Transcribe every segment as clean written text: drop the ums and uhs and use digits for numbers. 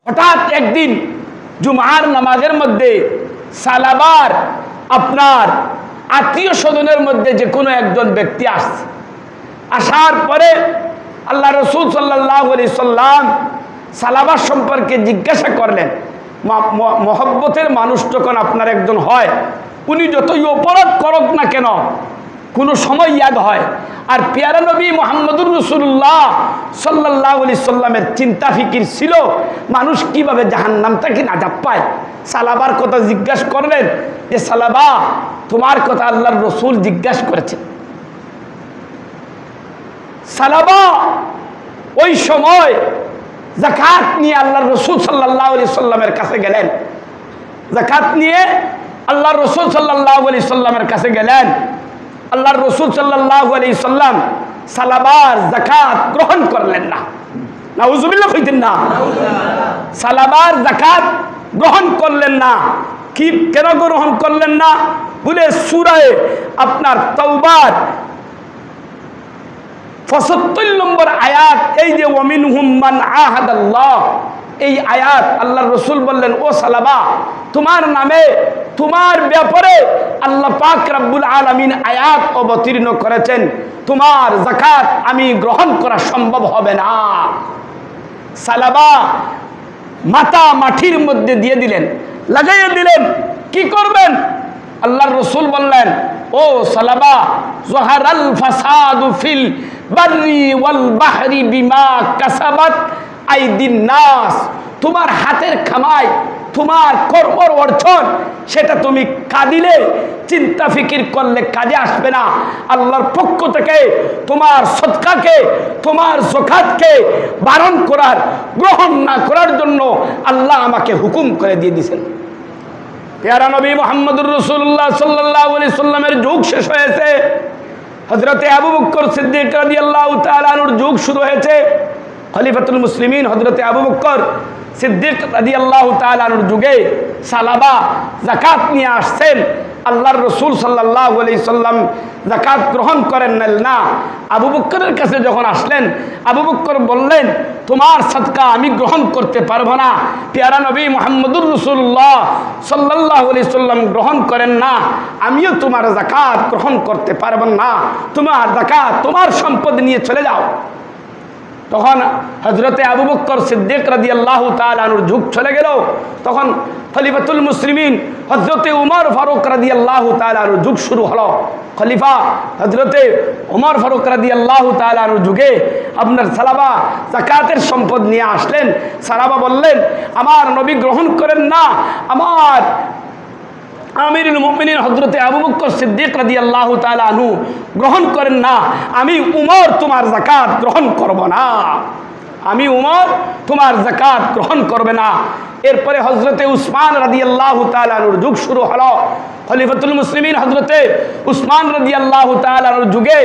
হঠাৎ একদিন জুমার নামাজের মধ্যে সালাবার আপনার আত্মীয় স্বজনের মধ্যে যে কোনো একজন ব্যক্তি আসছে। আসার পরে আল্লাহ রসুল সাল্লাল্লাহু আলাইহি সাল্লাম সালাবার সম্পর্কে জিজ্ঞাসা করলেন। মহব্বতের মানুষ যখন আপনার একজন হয়, উনি যতই অপরাধ করুক না কেন কোনো সময় ইয়াদ হয়। আর পেয়ারা নবী মুহাম্মদুর রাসূলুল্লাহ সাল্লাল্লাহু আলাইহি সাল্লামের চিন্তা ফিকির ছিল মানুষ কিভাবে জাহান্নাম থেকে নাজাত পায়। সালাবার কথা জিজ্ঞাসা করলেন যে সালাবা, তোমার কথা আল্লাহর রসুল জিজ্ঞাসা করেছেন। সালাবা ওই সময় যাকাত নিয়ে আল্লাহর রসুল সাল্লাল্লাহু আলাইহি সাল্লামের কাছে গেলেন। যাকাত নিয়ে আল্লাহর রসুল সাল্লাল্লাহু আলাইহি সাল্লামের কাছে গেলেন। আল্লাহর রসুল সাল্লাল্লাহু আলাইহি সাল্লাম সালাবার যাকাত গ্রহণ করলেন না। নাউজুবিল্লাহ কইতেন না। সালাবার যাকাত গ্রহণ করলেন না। কি কেন গ্রহণ করলেন না? বলে সূরা আপনার তাওবার ৭৫ নম্বর আয়াত, এই যে ওয়ামিনহুম মান আহাদাল্লাহ, এই আয়াত আল্লাহর রসুল বললেন, ও সালাবা, তোমার নামে তোমার ব্যাপারে আল্লাহ পাক রব্বুল আলামিন আয়াত অবতীর্ণ করেছেন, তোমার যাকাত আমি গ্রহণ করা সম্ভব হবে না। সালাবা মাথা মাটির মধ্যে দিয়ে দিলেন, লাগাইয়ে দিলেন। কি করবেন? আল্লাহর রসুল বললেন, ও সালাবা, যহারাল ফাসাদু ফিল বাররি ওয়াল বাহরি বিমা কাসাবাত আইদিন নাস, তোমার হাতের কামাই, তোমার কর্মর অর্জন, সেটা তুমি কাঁদিলে চিন্তা ফিকির করলে কাজে আসবে না। আল্লাহর পক্ষ থেকে তোমার সদকাকে, তোমার যাকাতকে বারণ করার, গ্রহণ না করার জন্য আল্লাহ আমাকে হুকুম করে দিয়ে দিয়েছেন। পেয়ারা নবী মুহাম্মদুর রাসূলুল্লাহ সাল্লাল্লাহু আলাইহি সাল্লামের যুগ শেষ হয়েছে। হযরতে আবু বকর সিদ্দিক রাদিয়াল্লাহু তাআলা আনহুর যুগ শুরু হয়েছে। খলিফাতুল মুসলিমিন হযরতে আবু বকর সিদ্দিক রাদিয়াল্লাহু তাআলা আনহুর যুগে সালাবা যাকাত নিয়ে আসছেন। আল্লাহর রসুল সাল্লাল্লাহু আলাইহি সাল্লাম যাকাত গ্রহণ করেন না। আবু বকরের কাছে যখন আসলেন, আবু বকর বললেন, তোমার সদকা আমি গ্রহণ করতে পারবো না। পেয়ারা নবী মুহাম্মদুর রাসূলুল্লাহ সাল্লাল্লাহু আলাইহি সাল্লাম গ্রহণ করেন না, আমিও তোমার যাকাত গ্রহণ করতে পারবো না। তোমার যাকাত, তোমার সম্পদ নিয়ে চলে যাও। তখন হযরতে আবু বকর সিদ্দিক রাদিয়াল্লাহু তাআলা আনহুর যুগ চলে গেল। তখন খলিফাতুল মুসলিমিন হযরতে উমর ফারুক রাদিয়াল্লাহু তাআলা আনহুর যুগ শুরু হলো। খলিফা হযরতে উমর ফারুক রাদিয়াল্লাহু তাআলা আনহুর যুগে আপনার সালাবা যাকাতের সম্পদ নিয়ে আসলেন। সালাবা বললেন, আমার নবী গ্রহণ করেন না, আমার আমিরুল মুমিনিন হযরতে আবু বকর সিদ্দিক রাদিয়াল্লাহু তাআলা আনহু গ্রহণ করেন না, আমি উমর তোমার যাকাত গ্রহণ করব না, আমি উমর তোমার যাকাত গ্রহণ করবে না। এরপরে হযরতে উসমান রাদিয়াল্লাহু তাআলা আনহুর যুগ শুরু হলো। খলিফাতুল মুসলিমিন হযরতে উসমান রাদিয়াল্লাহু তাআলা আনহুর যুগে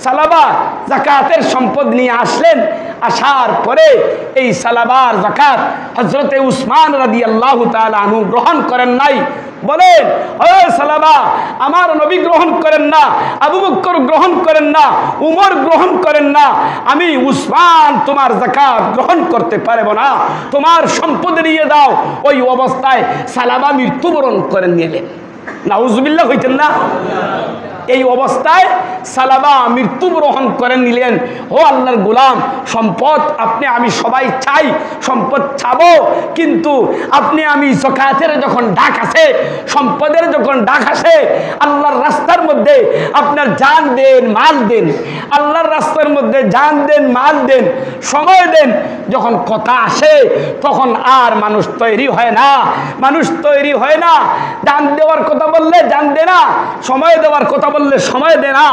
সালাবা যাকাতের সম্পদ নিয়ে আসলেন। আসার পরে এই সালাবার যাকাত হযরতে উসমান রাদিয়াল্লাহু তাআলা আনহু গ্রহণ করেন নাই। বলেন, ও সালাবা, আমার নবী গ্রহণ করেন না, আবু বকর গ্রহণ করেন না, উমর গ্রহণ করেন না, আমি উসমান তোমার যাকাত গ্রহণ করতে পারবো না, তোমার সম্পদ নিয়ে দাও। ওই অবস্থায় সালাবা মৃত্যুবরণ করে নিলেন। নাউজুবিল্লাহ হইতেন না। এই অবস্থায় সালাবা মৃত্যুবরণ করে নিলেন। ও আল্লাহর গোলাম, সম্পদ আপনি আমি সবাই চাই, সম্পদ চাবো, কিন্তু আপনি আমি যাকাতের যখন ডাক আসে, সম্পদের যখন ডাক আসে, আল্লাহর রাস্তার মধ্যে আপনার জান দেন, মাল দেন, আল্লাহর রাস্তার মধ্যে জান দেন, মাল দেন, সময় দেন, যখন কথা আসে তখন আর মানুষ তৈরি হয় না। মানুষ তৈরি হয় না। জান দেওয়ার কথা বললে জান দে না, সময় দেওয়ার কথা বললে সময় দে না,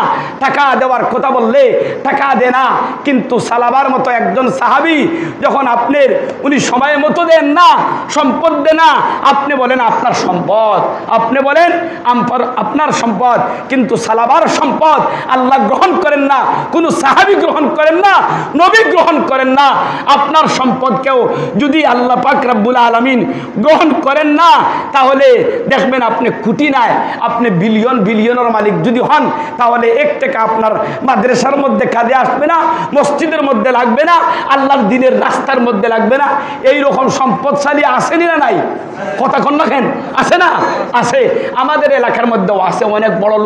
টাকা দেওয়ার কথা বললে টাকা দে না। কিন্তু সালাবার মতো একজন সাহাবী যখন আপনার উনি সময় মতো দেন না, সম্পদ দেন না, আপনি বলেন আপনার সম্পদ, আপনি বলেন আপনার সম্পদ, কিন্তু সালাবার সম্পদ আল্লাহ গ্রহণ করেন না, কোনো সাহাবী গ্রহণ করেন না, নবী গ্রহণ করেন না। আপনার সম্পদকেও যদি আল্লাহ পাক রব্বুল আলামিন গ্রহণ করেন না, তাহলে দেখবেন আপনি কোটি নাই, আপনি বিলিয়ন বিলিয়নের মালিক যদি যদি হন তাহলে 1 টাকা আপনার মাদ্রাসার মধ্যে কাজে আসবে না, মসজিদের মধ্যে লাগবে না, আল্লাহর দ্বীনের রাস্তার মধ্যে লাগবে না। এই রকম সম্পদশালী আসেনি না নাই? কথা কন না কেন? আছে না? আছে। আমাদের এলাকার মধ্যেও আছে অনেক বড় লোক।